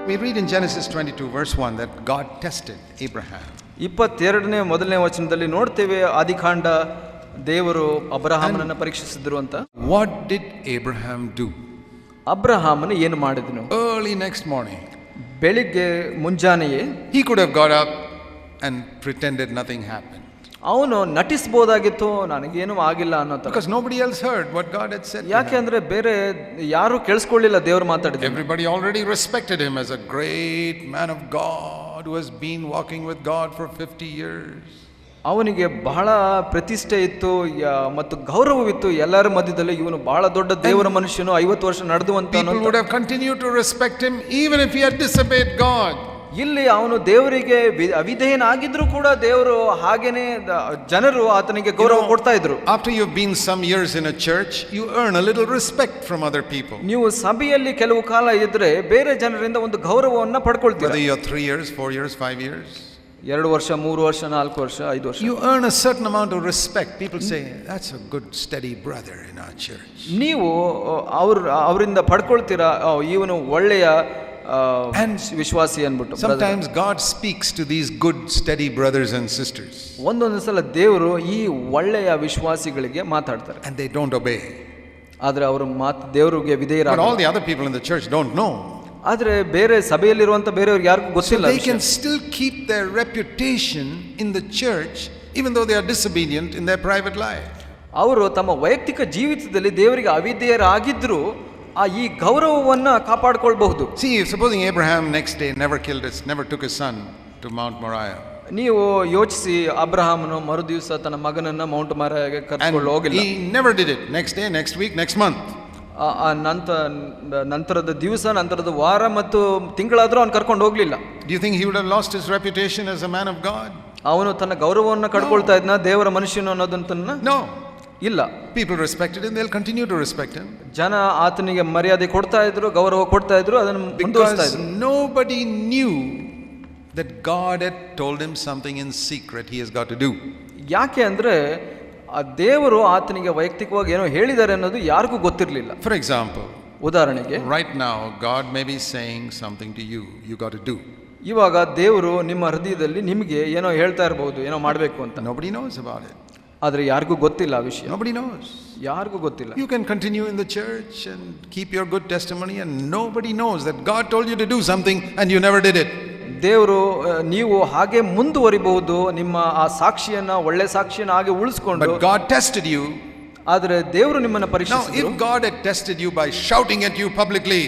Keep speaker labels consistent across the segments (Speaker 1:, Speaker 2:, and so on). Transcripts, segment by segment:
Speaker 1: We read in Genesis 22 verse 1 that God tested Abraham.
Speaker 2: 22ನೇ ಮೊದಲನೇ ವಚನದಲ್ಲಿ ನೋಡ್ತೇವೆ ಆದಿಕಾಂಡ ದೇವರು ಅಬ್ರಹಾಮನನ್ನು ಪರೀಕ್ಷಿಸಿದ್ರು ಅಂತ.
Speaker 1: What did Abraham do?
Speaker 2: ಅಬ್ರಹಾಮನು ಏನು ಮಾಡಿದನು?
Speaker 1: Early next morning,
Speaker 2: ಬೆಳಿಗ್ಗೆ ಮುಂಜಾನೆಯೇ
Speaker 1: he could have got up and pretended nothing happened.
Speaker 2: ಅವನು ನಟಿಸಬಹುದಾಗಿತ್ತು, ನನಗೇನು ಆಗಿಲ್ಲ ಅನ್ನೋದು.
Speaker 1: Because nobody else heard what God had said.
Speaker 2: ಯಾಕೆ ಅಂದ್ರೆ ಬೇರೆ ಯಾರು ಕೇಳಿಸ್ಕೊಳ್ಳಿಲ್ಲ ದೇವರು ಮಾತಾಡಿದ್ದು.
Speaker 1: Everybody already respected him as a great man of God who has been walking with God for 50 years.
Speaker 2: ಅವನಿಗೆ ಬಹಳ ಪ್ರತಿಷ್ಠೆ ಇತ್ತು ಮತ್ತು ಗೌರವವಿತ್ತು ಎಲ್ಲರ ಮಧ್ಯದಲ್ಲಿ. ಇವನು ಬಹಳ ದೊಡ್ಡ ದೇವರ ಮನುಷ್ಯನು, 50 ವರ್ಷ ನಡೆದುವಂತ.
Speaker 1: People would have continued to respect him even if he had disobeyed God.
Speaker 2: ಇಲ್ಲಿ ಅವನು ದೇವರಿಗೆ ಅವಿಧೇಯನಾಗಿದ್ರು ಕೂಡ ದೇವರು ಹಾಗೇನೆ ಜನರು ಆತನಿಗೆ ಗೌರವ ಕೊಡ್ತಾ ಇದ್ರು.
Speaker 1: After you've been some years in a church, you earn a little respect from other people.
Speaker 2: ನೀವು ಸಭೆಯಲ್ಲಿ ಕೆಲವು ಕಾಲ ಇದ್ರೆ ಬೇರೆ ಜನರಿಂದ ಒಂದು ಗೌರವವನ್ನ ಪಡ್ಕೊಳ್ತೀರಾ.
Speaker 1: Whether you're 3 years, 4 years, 5 years,
Speaker 2: 2 ವರ್ಷ, 3 ವರ್ಷ, 4 ವರ್ಷ, 5 ವರ್ಷ,
Speaker 1: you earn a certain amount of respect. People say, that's a good steady brother in our church.
Speaker 2: ನೀವು ಅವರಿಂದ ಪಡ್ಕೊಳ್ತೀರಾ, ಇವನು ಒಳ್ಳೆಯ ವಿಶ್ವಾಸಿ ಅನ್ಬಿಟ್ಟು.
Speaker 1: Sometimes God speaks to these good steady brothers and sisters.
Speaker 2: ಒಂದೊಂದು ಸಲ ದೇವರು ಈ ಒಳ್ಳೆಯ ವಿಶ್ವಾಸಿಗಳಿಗೆ ಮಾತಾಡ್ತಾರೆ.
Speaker 1: And they don't obey.
Speaker 2: ಆದ್ರೆ ಅವರು ದೇವರಿಗೆ ವಿಧೇಯರಾಗಲ್ಲ.
Speaker 1: But all the other people in the church don't know.
Speaker 2: ಆದ್ರೆ ಬೇರೆ ಸಭೆಯಲ್ಲಿರುವಂತ ಬೇರೆಯವ್ರಿಗೆ ಯಾರಿಗೂ ಗೊತ್ತಿಲ್ಲ.
Speaker 1: So they can still keep their reputation in the church even though they are disobedient in their private life.
Speaker 2: ಅವರು ತಮ್ಮ ವೈಯಕ್ತಿಕ ಜೀವಿತದಲ್ಲಿ ದೇವರಿಗೆ ಅವಿಧೇಯರಾಗಿದ್ರು ಈ ಗೌರವವನ್ನ ಕಾಪಾಡಿಕೊಳ್ಳಬಹುದು.
Speaker 1: See, supposing Abraham next day never took his son to Mount Moriah.
Speaker 2: ನೀವು ಯೋಚಿಸಿ, ಅಬ್ರಹಾಮನು ಮರು ದಿವಸ ತನ್ನ ಮಗನನ್ನ ಮೌಂಟ್ ಮೊರಿಯಾಗೆ ಕರ್ಕೊಂಡು ಹೋಗಿಲ್ಲ.
Speaker 1: He never did it. Next day, next week, next month.
Speaker 2: ನಂತರದ ದಿವಸ, ನಂತರದ ವಾರ ಮತ್ತು ತಿಂಗಳಾದ್ರೂ ಅವನು ಕರ್ಕೊಂಡು ಹೋಗ್ಲಿಲ್ಲ.
Speaker 1: Do you think he would have lost his reputation as a man of God?
Speaker 2: ಅವನು ತನ್ನ ಗೌರವವನ್ನು ಕಳ್ಕೊಳ್ತಾ ಇದ್ನ ದೇವರ ಮನುಷ್ಯನು ಅನ್ನೋದಂತನ್ನ?
Speaker 1: No.
Speaker 2: ಇಲ್ಲ.
Speaker 1: People respected him, they'll continue to respect him.
Speaker 2: ಜನ ಆತನಿಗೆ ಮರ್ಯಾದೆ ಕೊಡ್ತಾ ಇದ್ರು, ಗೌರವ ಕೊಡ್ತಾ ಇದ್ರು, ಅದನ್ನು ಮುಂದುವರಿಸ್ತಾ ಇದ್ರು.
Speaker 1: Nobody knew that God had told him something in secret he has got to do.
Speaker 2: ಯಾಕೆ ಅಂದ್ರೆ ಆ ದೇವರು ಆತನಿಗೆ ವೈಯಕ್ತಿಕವಾಗಿ ಏನೋ ಹೇಳಿದ್ದಾರೆ ಅನ್ನೋದು ಯಾರಿಗೂ ಗೊತ್ತಿರಲಿಲ್ಲ.
Speaker 1: For example,
Speaker 2: ಉದಾಹರಣೆಗೆ,
Speaker 1: right now God may be saying something to you got to do.
Speaker 2: ಇವಾಗ ದೇವರು ನಿಮ್ಮ ಹೃದಯದಲ್ಲಿ ನಿಮಗೆ ಏನೋ ಹೇಳ್ತಾ ಇರಬಹುದು, ಏನೋ ಮಾಡಬೇಕು ಅಂತ.
Speaker 1: Nobody knows about it.
Speaker 2: ಆದ್ರೆ ಯಾರಿಗೂ ಗೊತ್ತಿಲ್ಲ ಆ ವಿಷಯ.
Speaker 1: Nobody knows.
Speaker 2: ಯಾರಿಗೂ ಗೊತ್ತಿಲ್ಲ.
Speaker 1: You can continue in the church and keep your good testimony and nobody knows that God told you to do something and you never did it.
Speaker 2: ದೇವರು ನೀವು ಹಾಗೆ ಮುಂದುವರಿಬಹುದು, ನಿಮ್ಮ ಆ ಸಾಕ್ಷಿಯನ್ನ, ಒಳ್ಳೆ ಸಾಕ್ಷಿಯನ್ನ ಹಾಗೆ ಉಳಿಸಿಕೊಂಡು.
Speaker 1: But God tested you.
Speaker 2: ಆದ್ರೆ ದೇವರು ನಿಮ್ಮನ್ನ ಪರೀಕ್ಷಿಸಿದ್ರು.
Speaker 1: Now if God had tested you by shouting at you publicly,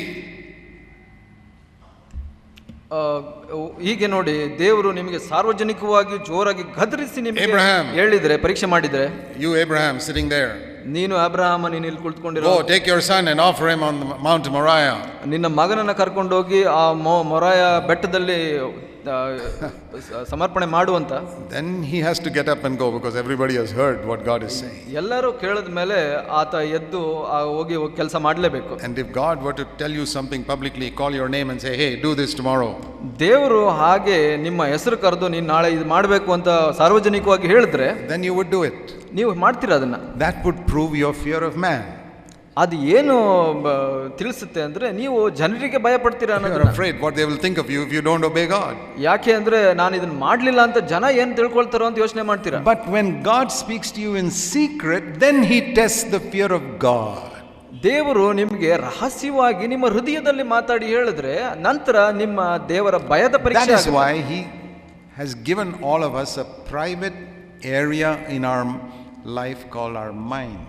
Speaker 2: ಹೀಗೆ ನೋಡಿ, ದೇವರು ನಿಮಗೆ ಸಾರ್ವಜನಿಕವಾಗಿ ಜೋರಾಗಿ ಗದರಿಸಿ ನಿಮಗೆ ಹೇಳಿದ್ರೆ, ಪರೀಕ್ಷೆ ಮಾಡಿದ್ರೆ,
Speaker 1: you Abraham sitting there,
Speaker 2: ನೀನು ಅಬ್ರಹಾಮ, ನೀನು ಇಲ್ಲಿ ಕುಳಿತುಕೊಂಡಿರೋ,
Speaker 1: go take your son and offer him on Mount Moriah.
Speaker 2: ನಿನ್ನ ಮಗನನ್ನ ಕರ್ಕೊಂಡೋಗಿ ಆ ಮೊರಾಯ ಬೆಟ್ಟದಲ್ಲಿ ಸಮರ್ಪಣೆ ಮಾಡುವಂತ.
Speaker 1: Then he has to get up and go because everybody has heard what God is saying.
Speaker 2: ಎಲ್ಲರೂ ಕೇಳಿದ ಮೇಲೆ ಆತ ಎದ್ದು ಹೋಗಿ ಕೆಲಸ ಮಾಡಲೇಬೇಕು.
Speaker 1: And if God were to tell you something publicly, call your name and say, hey, do this tomorrow.
Speaker 2: ದೇವರು ಹಾಗೆ ನಿಮ್ಮ ಹೆಸರು ಕರೆದು ನೀನು ನಾಳೆ ಇದು ಮಾಡಬೇಕು ಅಂತ ಸಾರ್ವಜನಿಕವಾಗಿ ಹೇಳಿದ್ರೆ,
Speaker 1: then you would do it.
Speaker 2: ನೀವು ಮಾಡ್ತೀರಾ ಅದನ್ನ.
Speaker 1: That would prove your fear of man.
Speaker 2: ಅದು ಏನು ತಿಳಿಸುತ್ತೆ ಅಂದ್ರೆ ನೀವು ಜನರಿಗೆ ಭಯ ಪಡ್ತೀರಾ ಅನ್ನೋದು.
Speaker 1: You are afraid what they will think of you if you don't obey God.
Speaker 2: ಯಾಕೆ ಅಂದ್ರೆ ನಾನು ಇದನ್ನ ಮಾಡ್ಲಿಲ್ಲ ಅಂತ ಜನ ಏನ್ ತಿಳ್ಕೊಳ್ತಾರೋ ಅಂತ ಯೋಚನೆ ಮಾಡ್ತೀರಾ.
Speaker 1: But when God speaks to you in secret, then he tests the fear of God.
Speaker 2: ದೇವರು ನಿಮಗೆ ರಹಸ್ಯವಾಗಿ ನಿಮ್ಮ ಹೃದಯದಲ್ಲಿ ಮಾತಾಡಿ ಹೇಳಿದ್ರೆ ನಂತರ ನಿಮ್ಮ ದೇವರ ಭಯದ ಪರೀಕ್ಷೆ.
Speaker 1: That is why he has given all of us a private area in our life called our mind.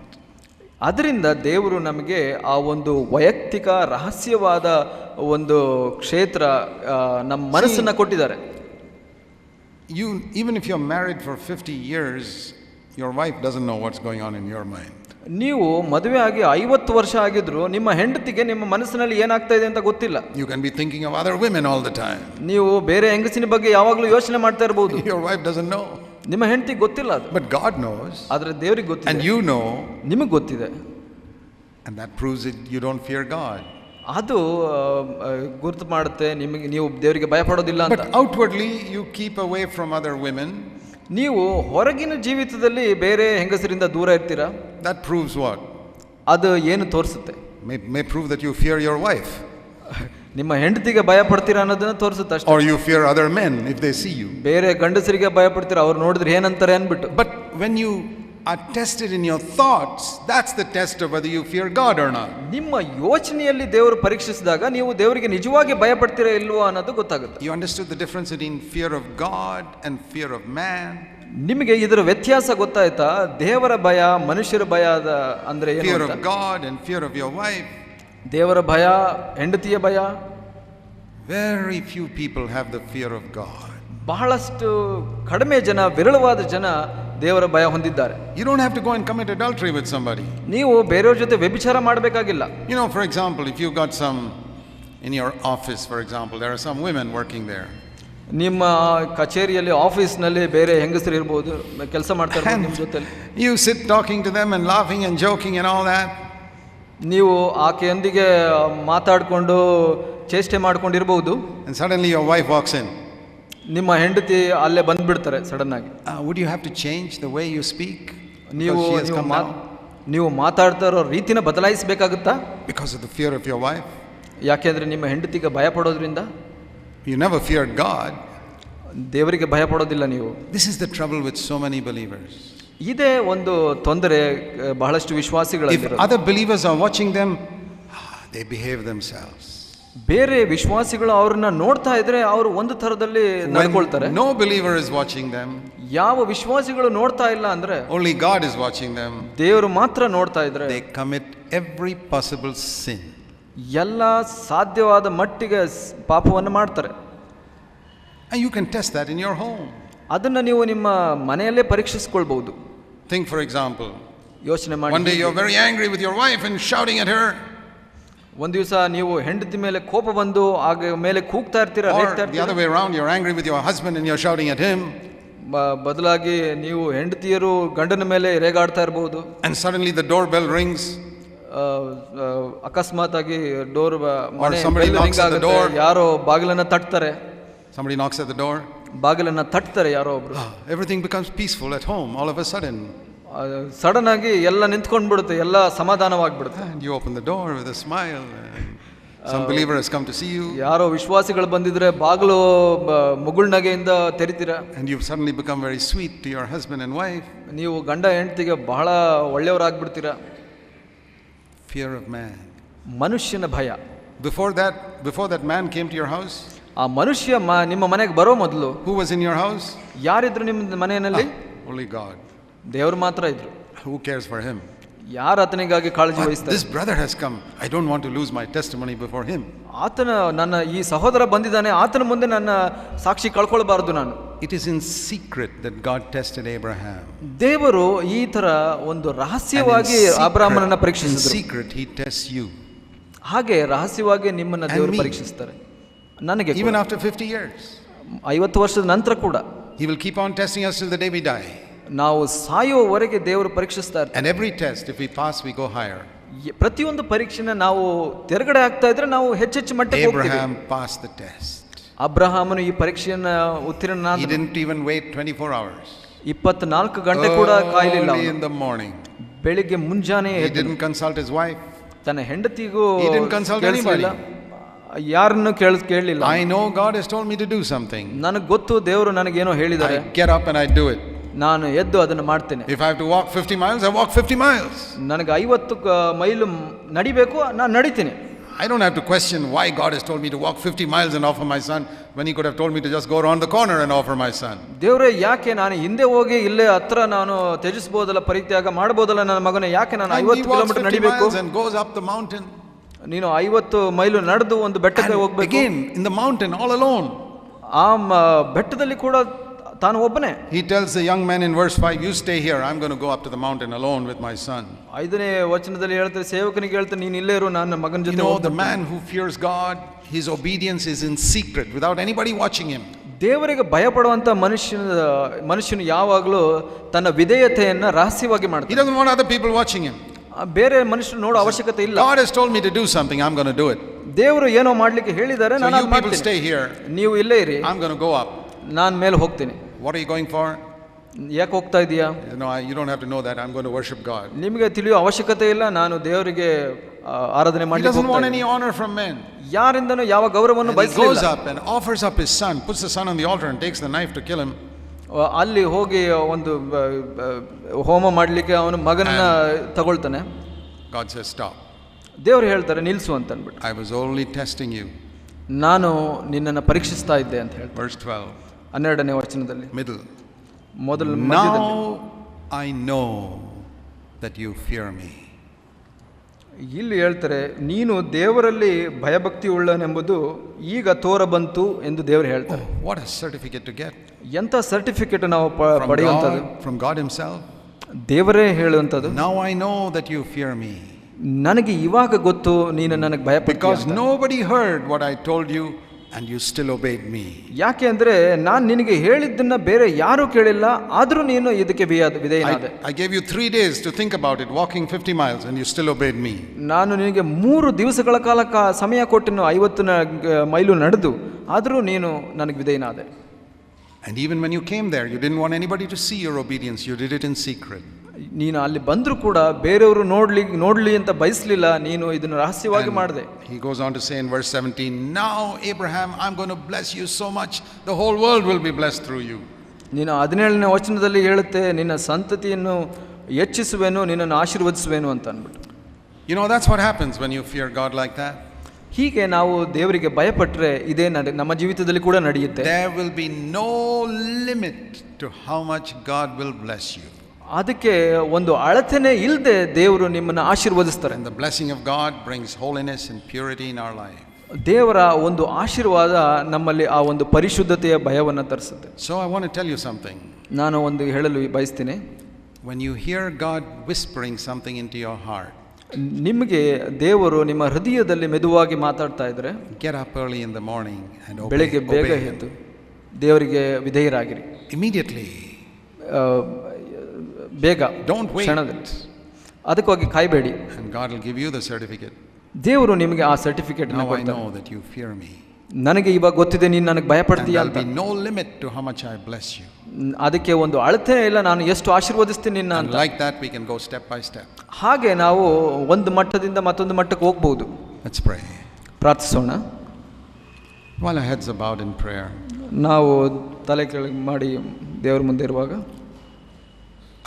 Speaker 2: ಅದರಿಂದ ದೇವರು ನಮಗೆ ಆ ಒಂದು ವೈಯಕ್ತಿಕ ರಹಸ್ಯವಾದ ಒಂದು ಕ್ಷೇತ್ರ, ನಮ್ಮ ಮನಸ್ಸನ್ನ ಕೊಟ್ಟಿದ್ದಾರೆ.
Speaker 1: You, even if you're married for 50 years, your wife doesn't know what's going on in your mind.
Speaker 2: ನೀವು ಮದುವೆ ಆಗಿ 50 ವರ್ಷ ಆಗಿದ್ರು ನಿಮ್ಮ ಹೆಂಡತಿಗೆ ನಿಮ್ಮ ಮನಸ್ಸಿನಲ್ಲಿ ಏನಾಗ್ತಾ ಇದೆ ಅಂತ ಗೊತ್ತಿಲ್ಲ.
Speaker 1: You can be thinking of other women all the time.
Speaker 2: ನೀವು ಬೇರೆ ಹೆಂಗಸಿನ ಬಗ್ಗೆ ಯಾವಾಗಲೂ ಯೋಚನೆ ಮಾಡ್ತಾ ಇರಬಹುದು.
Speaker 1: Your wife doesn't know.
Speaker 2: ನಿಮ್ಮ ಹೆಂಡತಿಗೆ ಗೊತ್ತಿಲ್ಲ ಅದು.
Speaker 1: But God knows.
Speaker 2: ಆದ್ರೆ ದೇವರಿಗೆ ಗೊತ್ತಿದೆ.
Speaker 1: And you know.
Speaker 2: ನಿಮಗೆ ಗೊತ್ತಿದೆ.
Speaker 1: And that proves it you don't fear God.
Speaker 2: ಅದು ಗುರುತು ಮಾಡುತ್ತೆ ನಿಮಗೆ ನೀವು ದೇವರಿಗೆ ಭಯ ಪಡೋದಿಲ್ಲ ಅಂತ.
Speaker 1: But outwardly you keep away from other women.
Speaker 2: ನೀವು ಹೊರಗಿನ ಜೀವಿತದಲ್ಲಿ ಬೇರೆ ಹೆಂಗಸರಿಂದ ದೂರ ಇರ್ತೀರಾ.
Speaker 1: That proves what?
Speaker 2: ಅದು ಏನು ತೋರಿಸುತ್ತೆ?
Speaker 1: May prove that you fear your wife.
Speaker 2: ನಿಮ್ಮ ಹೆಂಡತಿಗೆ ಭಯ ಪಡ್ತೀರಾ ಅನ್ನೋದನ್ನ ತೋರಿಸುತ್ತೆ ಅಷ್ಟೇ.
Speaker 1: Or you fear other men if they see you.
Speaker 2: ಬೇರೆ ಗಂಡಸರಿಗೆ ಭಯ ಪಡ್ತೀರಾ, ಅವ್ರು ನೋಡಿದ್ರೆ ಏನಂತಾರೆ ಅನ್ಬಿಟ್ಟು.
Speaker 1: But when you are tested in your thoughts, that's the test of whether you fear God or not.
Speaker 2: ನಿಮ್ಮ ಯೋಚನೆಯಲ್ಲಿ ದೇವರು ಪರೀಕ್ಷಿಸಿದಾಗ ನೀವು ದೇವರಿಗೆ ನಿಜವಾಗಿ ಭಯ ಪಡ್ತೀರಾ ಇಲ್ವೋ ಅನ್ನೋದು ಗೊತ್ತಾಗುತ್ತೆ.
Speaker 1: You understood the difference between fear of God and fear of man?
Speaker 2: ನಿಮಗೆ ಇದರ ವ್ಯತ್ಯಾಸ ಗೊತ್ತಾಯ್ತಾ? ದೇವರ ಭಯ, ಮನುಷ್ಯರ ಭಯ ಅಂದ್ರೆ ಏನು?
Speaker 1: Fear of God and fear of your wife.
Speaker 2: ದೇವರ ಭಯ, ಹೆಂಡತಿಯ ಭಯ.
Speaker 1: Very few people have the fear of God.
Speaker 2: ಬಹಳಷ್ಟು ಕಡಿಮೆ ಜನ, ವಿರಳವಾದ ಜನ ದೇವರ ಭಯ ಹೊಂದಿದ್ದಾರೆ.
Speaker 1: You don't have to go and commit adultery with somebody.
Speaker 2: ನೀವು ಬೇರೆಯವ್ರ ಜೊತೆ ವ್ಯಭಿಚಾರ ಮಾಡಬೇಕಾಗಿಲ್ಲ.
Speaker 1: You know, for example, if you got some in your office, for example, there are some women working there.
Speaker 2: ನಿಮ್ಮ ಕಚೇರಿಯಲ್ಲಿ, ಆಫೀಸ್ನಲ್ಲಿ ಬೇರೆ ಹೆಂಗಸರು ಇರ್ಬೋದು, ಕೆಲಸ ಮಾಡ್ತಾ ಇರ್ಬೋದು ನಿಮ್ಮ ಜೊತೆಲಿ.
Speaker 1: You sit talking to them and laughing and joking and all that.
Speaker 2: ನೀವು ಆಕೆಯೊಂದಿಗೆ ಮಾತಾಡಿಕೊಂಡು ಚೇಷ್ಟೆ ಮಾಡ್ಕೊಂಡಿರ್ಬೋದು.
Speaker 1: And suddenly your wife walks in.
Speaker 2: ನಿಮ್ಮ ಹೆಂಡತಿ ಅಲ್ಲೇ ಬಂದ್ಬಿಡ್ತಾರೆ ಸಡನ್ ಆಗಿ.
Speaker 1: Would you have to change the way you speak?
Speaker 2: ನೀವು ಮಾತಾಡ್ತಾ ಇರೋ ರೀತಿನ ಬದಲಾಯಿಸಬೇಕಾಗುತ್ತಾ?
Speaker 1: Because of the fear of your wife?
Speaker 2: ಯಾಕೆಂದ್ರೆ ನಿಮ್ಮ ಹೆಂಡತಿಗೆ ಭಯ ಪಡೋದ್ರಿಂದ.
Speaker 1: You never feared God.
Speaker 2: ದೇವರಿಗೆ ಭಯ ಪಡೋದಿಲ್ಲ ನೀವು.
Speaker 1: This is the trouble with so many believers.
Speaker 2: ಇದೇ ಒಂದು ತೊಂದರೆ ಬಹಳಷ್ಟು ವಿಶ್ವಾಸಿಗಳಲ್ಲಿ.
Speaker 1: If other believers are watching them, they behave themselves.
Speaker 2: ಬೇರೆ ವಿಶ್ವಾಸಿಗಳು ಅವ್ರನ್ನ ನೋಡ್ತಾ ಇದ್ರೆ ಅವರು ಒಂದು ತರದಲ್ಲಿ ನಡ್ಕೊಳ್ತಾರೆ.
Speaker 1: No believer is watching them.
Speaker 2: ಯಾವ ವಿಶ್ವಾಸಿಗಳು ನೋಡ್ತಾ ಇಲ್ಲ ಅಂದ್ರೆ,
Speaker 1: only God is watching them.
Speaker 2: ದೇವರು ಮಾತ್ರ ನೋಡ್ತಾ ಇದ್ರೆ
Speaker 1: they commit every possible sin.
Speaker 2: ಎಲ್ಲ ಸಾಧ್ಯವಾದ ಮಟ್ಟಿಗೆ ಪಾಪವನ್ನು ಮಾಡ್ತಾರೆ.
Speaker 1: And you can test that in your home.
Speaker 2: ಅದನ್ನ ನೀವು ನಿಮ್ಮ ಮನೆಯಲ್ಲೇ ಪರೀಕ್ಷಿಸಿಕೊಳ್ಳಬಹುದು.
Speaker 1: Think for example,
Speaker 2: ಯೋಚನೆ ಮಾಡಿ,
Speaker 1: one day you're very angry with your wife and shouting at her.
Speaker 2: ಒಂದು ದಿವಸ ನೀವು ಹೆಂಡತಿ ಮೇಲೆ ಕೋಪ ಬಂದು ಆಗ ಮೇಲೆ ಕೂಗ್ತಾ ಇರ್ತೀರಾ,
Speaker 1: the other way around, you're angry with your husband and you're shouting at him.
Speaker 2: ಬದಲಾಗಿ ನೀವು ಹೆಂಡತಿಯರು ಗಂಡನ ಮೇಲೆ ರೇಗಾಡ್ತಾ ಇರಬಹುದು.
Speaker 1: And suddenly the doorbell rings.
Speaker 2: ಅಕಸ್ಮಾತ್ ಆಗಿ ಡೋರ್
Speaker 1: ಯಾರೋ
Speaker 2: ಬಾಗಿಲನ್ನ ತಟ್ತಾರೆ.
Speaker 1: Somebody knocks at the door.
Speaker 2: ಬಾಗಿಲನ್ನ ತಟ್ತಾರೆ ಯಾರೋ ಒಬ್ರು.
Speaker 1: Everything becomes peaceful at home all of a sudden.
Speaker 2: Sudden ಆಗಿ ಎಲ್ಲ ನಿಂತ್ಕೊಂಡು ಬಿಡುತ್ತೆ, ಎಲ್ಲ ಸಮಾಧಾನವಾಗ್ಬಿಡುತ್ತೆ.
Speaker 1: And you open the door with a smile. Some believer has come to see you.
Speaker 2: ಯಾರೋ ವಿಶ್ವಾಸಿಗಳು ಬಂದಿದ್ರೆ ಬಾಗಿಲು ಮುಗುಳ್ನಗೆಯಿಂದ ತೆರಿತೀರಾ.
Speaker 1: And you've suddenly become very sweet to your husband and wife.
Speaker 2: ನೀವು ಗಂಡ ಹೆಂಡತಿಗೆ ಬಹಳ ಒಳ್ಳೆಯವರಾಗ್ಬಿಡ್ತೀರಾ.
Speaker 1: Fear of man.
Speaker 2: ಮನುಷ್ಯನ ಭಯ.
Speaker 1: Before that man came to your house,
Speaker 2: ಆ ಮನುಷ್ಯ ನಿಮ್ಮ ಮನೆಗೆ ಬರೋ ಮೊದಲು
Speaker 1: who was in your house?
Speaker 2: ಯಾರಿದ್ರು ನಿಮ್ಮ ಮನೆಯಲ್ಲಿ?
Speaker 1: Only God.
Speaker 2: ದೇವರು ಮಾತ್ರ ಇದ್ರು.
Speaker 1: Who cares for him?
Speaker 2: ಯಾರು ಆತನಿಗಾಗಿ ಕಾಳಜಿ ವಹಿಸ್ತಾರೆ?
Speaker 1: This brother has come. I don't want to lose my testimony before him.
Speaker 2: ನನ್ನ ಈ ಸಹೋದರ ಬಂದಿದ್ದಾನೆ, ಆತನ ಮುಂದೆ ನನ್ನ ಸಾಕ್ಷಿ ಕಳ್ಕೊಳ್ಬಾರದು ನಾನು.
Speaker 1: It is in secret that God tested Abraham.
Speaker 2: ದೇವರು ಈ ತರ ಒಂದು ರಹಸ್ಯವಾಗಿ ಅಬ್ರಹಾಮನನ್ನ ಪರೀಕ್ಷಿಸಿದ್ರು.
Speaker 1: In secret he tests you.
Speaker 2: ಹಾಗೆ ರಹಸ್ಯವಾಗಿ ನಿಮ್ಮನ್ನ ದೇವರು ಪರೀಕ್ಷಿಸ್ತಾರೆ. ನನಗೆ
Speaker 1: even after 50 years,
Speaker 2: 50 ವರ್ಷದ ನಂತರ ಕೂಡ
Speaker 1: he will keep on testing us till the day we die.
Speaker 2: ನಾವು ಸಾಯುವವರೆಗೆ ದೇವರು ಪರೀಕ್ಷಿಸ್ತಾ ಇರ್ತಾರೆ.
Speaker 1: And every test, if we pass, we go higher.
Speaker 2: ಪ್ರತಿಯೊಂದು ಪರೀಕ್ಷೆನ ನಾವು ತೆರಗಡೆ ಆಗ್ತಾ ಇದ್ರೆ ನಾವು ಹೆಚ್ಚೆಚ್ಚು ಮಟ್ಟಕ್ಕೆ ಹೋಗ್ತೀವಿ.
Speaker 1: Abraham passed the test.
Speaker 2: ಅಬ್ರಹಾಮನು ಈ ಪರೀಕ್ಷೆಯನ್ನ ಉತ್ತೀರ್ಣನಾದ.
Speaker 1: He didn't even wait 24 hours.
Speaker 2: 24 ಗಂಟೆ ಕೂಡ ಕಾಯಲಿಲ್ಲ.
Speaker 1: Early in the morning,
Speaker 2: ಬೆಳಿಗ್ಗೆ ಮುಂಜಾನೆ
Speaker 1: he didn't consult his wife.
Speaker 2: ತನ್ನ ಹೆಂಡತಿಗೂ
Speaker 1: he didn't consult anybody.
Speaker 2: ಯಾರನ್ನು ಕೇಳಲಿಲ್ಲ.
Speaker 1: I know God has told me to do something.
Speaker 2: ನನಗೆ ಗೊತ್ತು ದೇವರು ನನಗೇನೋ ಹೇಳಿದ್ದಾರೆ.
Speaker 1: I get up and I do it.
Speaker 2: ನಾನು ಎದ್ದು ಅದನ್ನು ಮಾಡ್ತೇನೆ.
Speaker 1: If I have to walk 50 miles, I walk 50 miles.
Speaker 2: ನನಗೆ 50 ಮೈಲು ನಡಿಬೇಕು, ನಾನು ನಡಿತೀನಿ.
Speaker 1: I don't have to question why God has told me to walk 50 miles and offer my son when he could have told me to just go around the corner and offer my son.
Speaker 2: ದೇವರೇ ಯಾಕೆ ನಾನು ಹಿಂದೆ ಹೋಗಿ ಇಲ್ಲೇ ಹತ್ರ ನಾನು ತ್ಯಜಿಸಬಹುದಲ್ಲ, ಪರಿತ್ಯಾಗ ಮಾಡಬಹುದಲ್ಲ ನನ್ನ ಮಗನೇ, ಯಾಕೆ ನಾನು 50 ಕಿಲೋಮೀಟರ್ ನಡಿಬೇಕು?
Speaker 1: And goes up the mountain.
Speaker 2: ನೀನು 50 ಮೈಲು ನಡೆದು ಒಂದು ಬೆಟ್ಟಕ್ಕೆ ಹೋಗಬೇಕು.
Speaker 1: Again in the mountain all alone.
Speaker 2: ಆ ಬೆಟ್ಟದಲ್ಲಿ ಕೂಡ ತಾನು ಒಬ್ಬನೇ.
Speaker 1: He tells the young man in verse 5, you stay here, I'm going to go up to the mountain alone with my son.
Speaker 2: 5ನೇ ವಚನದಲ್ಲಿ ಹೇಳ್ತಾರೆ, ಸೇವಕನಿಗೆ ಹೇಳ್ತಾರೆ, ನೀನು ಇಲ್ಲೇ ಇರು, ನಾನು ಮಗನ ಜೊತೆ.
Speaker 1: You know, the man who fears God, his obedience is in secret without anybody watching him.
Speaker 2: ದೇವರಿಗೆ ಭಯಪಡುವಂತ ಮನುಷ್ಯನು ಯಾವಾಗಲೂ ತನ್ನ ವಿಧೇಯತೆಯನ್ನ ರಹಸ್ಯವಾಗಿ ಮಾಡ್ತಾನೆ.
Speaker 1: He doesn't want other people watching him.
Speaker 2: ಬೇರೆ ಮನುಷ್ಯರು ನೋಡೋ ಅವಶ್ಯಕತೆ ಇಲ್ಲ.
Speaker 1: God has told me to do something, I'm going to do it.
Speaker 2: ದೇವರು ಏನೋ ಮಾಡ್ಲಿಕ್ಕೆ ಹೇಳಿದ್ದಾರೆ, ನಾನು
Speaker 1: you people stay here.
Speaker 2: ನೀವು ಇಲ್ಲೇ ಇರಿ,
Speaker 1: I'm going to go up.
Speaker 2: ನಾನು ಮೇಲೆ ಹೋಗ್ತೀನಿ.
Speaker 1: What are you going for?
Speaker 2: ಯಾಕೆ ಹೋಗ್ತಾ ಇದೀಯಾ?
Speaker 1: You don't have to know that. I'm going to worship God.
Speaker 2: ನಿಮಗೆ ತಿಳಿಯೋ ಅವಶ್ಯಕತೆ ಇಲ್ಲ, ನಾನು ದೇವರಿಗೆ ಆರಾಧನೆ
Speaker 1: He
Speaker 2: ಮಾಡಲಿಕ್ಕೆ
Speaker 1: doesn't want
Speaker 2: ಹೋಗ್ತಾ
Speaker 1: any honor from men.
Speaker 2: ಇದ್ದೀನಿ. ಯಾರಿಂದನೂ ಯಾವ ಗೌರವವನ್ನು
Speaker 1: And he goes
Speaker 2: ಬಯಸಲಿಲ್ಲ.
Speaker 1: up and offers up his son, puts the son on the altar and takes the knife to kill him.
Speaker 2: ಅಲ್ಲಿ ಹೋಗಿ ಒಂದು ಹೋಮ ಮಾಡಲಿಕ್ಕೆ ಅವನ ಮಗನನ್ನ ತಗೊಳ್ತಾನೆ.
Speaker 1: God says, stop.
Speaker 2: ದೇವರು ಹೇಳ್ತಾರೆ ನಿಲ್ಸು ಅಂತ ಅಂದ್ಬಿಟ್ಟು.
Speaker 1: I was only testing you.
Speaker 2: ನಾನು ನಿನ್ನನ್ನು ಪರೀಕ್ಷಿಸ್ತಾ ಇದ್ದೆ ಅಂತ ಹೇಳ್ತಾರೆ.
Speaker 1: Verse 12.
Speaker 2: 12ನೇ ವಚನದಲ್ಲಿ
Speaker 1: Middle.
Speaker 2: ಮೊದಲ
Speaker 1: Now I know that you fear me.
Speaker 2: ಇಲ್ಲಿ ಹೇಳ್ತಾರೆ, ನೀನು ದೇವರಲ್ಲಿ ಭಯಭಕ್ತಿ ಉಳ್ಳನೆಂಬುದು ಈಗ ತೋರಬಂತು ಎಂದು ದೇವರು ಹೇಳ್ತಾರೆ.
Speaker 1: What a certificate to get.
Speaker 2: ಎಂಥ ಸರ್ಟಿಫಿಕೇಟ್ ನಾವು ಪಡೆಯುವಂಥದ್ದು.
Speaker 1: From God himself.
Speaker 2: ದೇವರೇ ಹೇಳುವಂಥದ್ದು.
Speaker 1: Now I know that you fear me.
Speaker 2: ನನಗೆ ಇವಾಗ ಗೊತ್ತು ನೀನು ನನಗೆ ಭಯಪಡ್ತೀಯ.
Speaker 1: Because nobody heard what I told you and you still obeyed me.
Speaker 2: ಯಾಕೆ ಅಂದರೆ ನಾನು ನಿನಗೆ ಹೇಳಿದ್ದನ್ನ ಬೇರೆ ಯಾರೂ ಕೇಳಿಲ್ಲ, ಆದರೂ ನೀನು ಇದಕ್ಕೆ ವಿಧೇಯನಾದೆ.
Speaker 1: I gave you 3 days to think about it, walking 50 miles, and you still obeyed me.
Speaker 2: ನಾನು ನಿನಗೆ 3 ದಿವಸಗಳ ಕಾಲ ಸಮಯ ಕೊಟ್ಟೆನು, 50 ಮೈಲು ನಡೆದು, ಆದರೂ ನೀನು ನನಗೆ ವಿಧೇಯನಾದೆ.
Speaker 1: And even when you came there, you didn't want anybody to see your obedience. You did it in secret.
Speaker 2: ನೀನು ಅಲ್ಲಿ ಬಂದರೂ ಕೂಡ ಬೇರೆಯವರು ನೋಡಲಿ ಅಂತ ಬಯಸಲಿಲ್ಲ, ನೀನು ಇದನ್ನು ರಹಸ್ಯವಾಗಿ ಮಾಡಿದೆ.
Speaker 1: He goes on to say in verse 17, now Abraham, I'm going to bless you so much, the whole world will be blessed through you.
Speaker 2: ನೀನು 17ನೇ ವಚನದಲ್ಲಿ ಹೇಳುತ್ತೆ, ನಿನ್ನ ಸಂತತಿಯನ್ನು ಹೆಚ್ಚಿಸುವೆನು, ನಿನ್ನನ್ನು ಆಶೀರ್ವದಿಸುವೆನು ಅಂತ ಅಂದ್ಬಿಟ್ಟು.
Speaker 1: You know, that's what happens when you fear God like that.
Speaker 2: ಹೀಗೆ ನಾವು ದೇವರಿಗೆ ಭಯಪಟ್ಟರೆ ಇದೇ ನಮ್ಮ ಜೀವಿತದಲ್ಲಿ ಕೂಡ ನಡೆಯುತ್ತೆ.
Speaker 1: There will be no limit to how much God will bless you.
Speaker 2: ಅದಕ್ಕೆ ಒಂದು ಅಳತೆನೇ ಇಲ್ಲದೆ ದೇವರು ನಿಮ್ಮನ್ನು ಆಶೀರ್ವದಿಸ್ತಾರೆ.
Speaker 1: And the blessing of God brings holiness and purity in our life.
Speaker 2: ದೇವರ ಒಂದು ಆಶೀರ್ವಾದ ನಮ್ಮಲ್ಲಿ ಆ ಒಂದು ಪರಿಶುದ್ಧತೆಯ ಭಯವನ್ನು ತರಿಸುತ್ತೆ.
Speaker 1: So I want to tell you something.
Speaker 2: ನಾನು ಒಂದು ಹೇಳಲು ಬಯಸ್ತೀನಿ.
Speaker 1: When you hear God whispering something into your heart,
Speaker 2: ನಿಮಗೆ ದೇವರು ನಿಮ್ಮ ಹೃದಯದಲ್ಲಿ ಮೆದುವಾಗಿ ಮಾತಾಡ್ತಾ ಇದ್ರೆ,
Speaker 1: get up early in the morning and obey.
Speaker 2: ಬೆಳಗ್ಗೆ ಬೇಗ ಎದ್ದು ದೇವರಿಗೆ ವಿಧೇಯರಾಗಿರಿ.
Speaker 1: Immediately.
Speaker 2: ಬೇಗ,
Speaker 1: Don't wait.
Speaker 2: ಕ್ಷಣದಲ್ಲಿ. ಅದಕ್ಕಾಗಿ ಕಾಯಬೇಡಿ.
Speaker 1: And God will give you the certificate.
Speaker 2: ದೇವರು ನಿಮಗೆ ಆ ಸರ್ಟಿಫಿಕೇಟ್
Speaker 1: Now I
Speaker 2: ಕೊಡ್ತಾನೆ.
Speaker 1: know that you fear me.
Speaker 2: ನನಗೆ ಇವಾಗ ಗೊತ್ತಿದೆ ನೀನು ನನಗೆ ಭಯಪಡ್ತೀಯ
Speaker 1: And
Speaker 2: ಅಂತ.
Speaker 1: there will be no limit to how much I bless you.
Speaker 2: ಅದಕ್ಕೆ ಒಂದು ಅಳತೆ ಇಲ್ಲ, ನಾನು ಎಷ್ಟು ಆಶೀರ್ವದಿಸ್ತೀನಿ ನಿನ್ನ
Speaker 1: And
Speaker 2: ಅಂತ.
Speaker 1: like that we can go step by step.
Speaker 2: ಹಾಗೆ ನಾವು ಒಂದು ಮಟ್ಟದಿಂದ ಮತ್ತೊಂದು ಮಟ್ಟಕ್ಕೆ ಹೋಗ್ಬಹುದು.
Speaker 1: Let's pray.
Speaker 2: ಪ್ರಾರ್ಥಿಸೋಣ.
Speaker 1: While our heads are bowed in prayer,
Speaker 2: ನಾವು ತಲೆ ಕೆಳಗೆ ಮಾಡಿ ದೇವರ ಮುಂದೆ ಇರುವಾಗ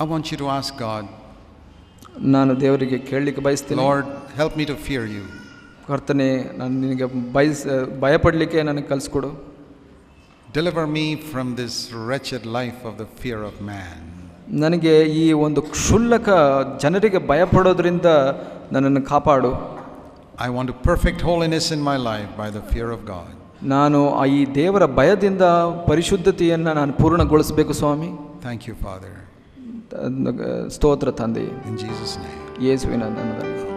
Speaker 1: I want you to ask God,
Speaker 2: ನಾನು ದೇವರಿಗೆ ಕೇಳಲಿಕ್ಕೆ ಬಯಸ್ತೀನಿ.
Speaker 1: Lord, help me to fear you.
Speaker 2: ಕರ್ತನೇ, ನಾನು ನಿನಗೆ ಭಯಪಡಲಿಕ್ಕೆ ನನಗೆ ಕಲಿಸ್ಕೊಡು.
Speaker 1: Deliver me from this wretched life of the fear of man.
Speaker 2: ನನಗೆ ಈ ಒಂದು ಕ್ಷುಲ್ಲಕ ಜನರಿಗೆ ಭಯಪಡೋದ್ರಿಂದ ನನ್ನನ್ನು ಕಾಪಾಡು.
Speaker 1: I want to perfect holiness in my life by the fear of God.
Speaker 2: ನಾನು ಈ ದೇವರ ಭಯದಿಂದ ಪರಿಶುದ್ಧತೆಯನ್ನು ನಾನು ಪೂರ್ಣಗೊಳಿಸಬೇಕು ಸ್ವಾಮಿ.
Speaker 1: Thank you, Father.
Speaker 2: ಸ್ತೋತ್ರ ತಂದೆ,
Speaker 1: In Jesus' name.
Speaker 2: ಯೇಸುವಿನ ನಾಮದಲ್ಲಿ.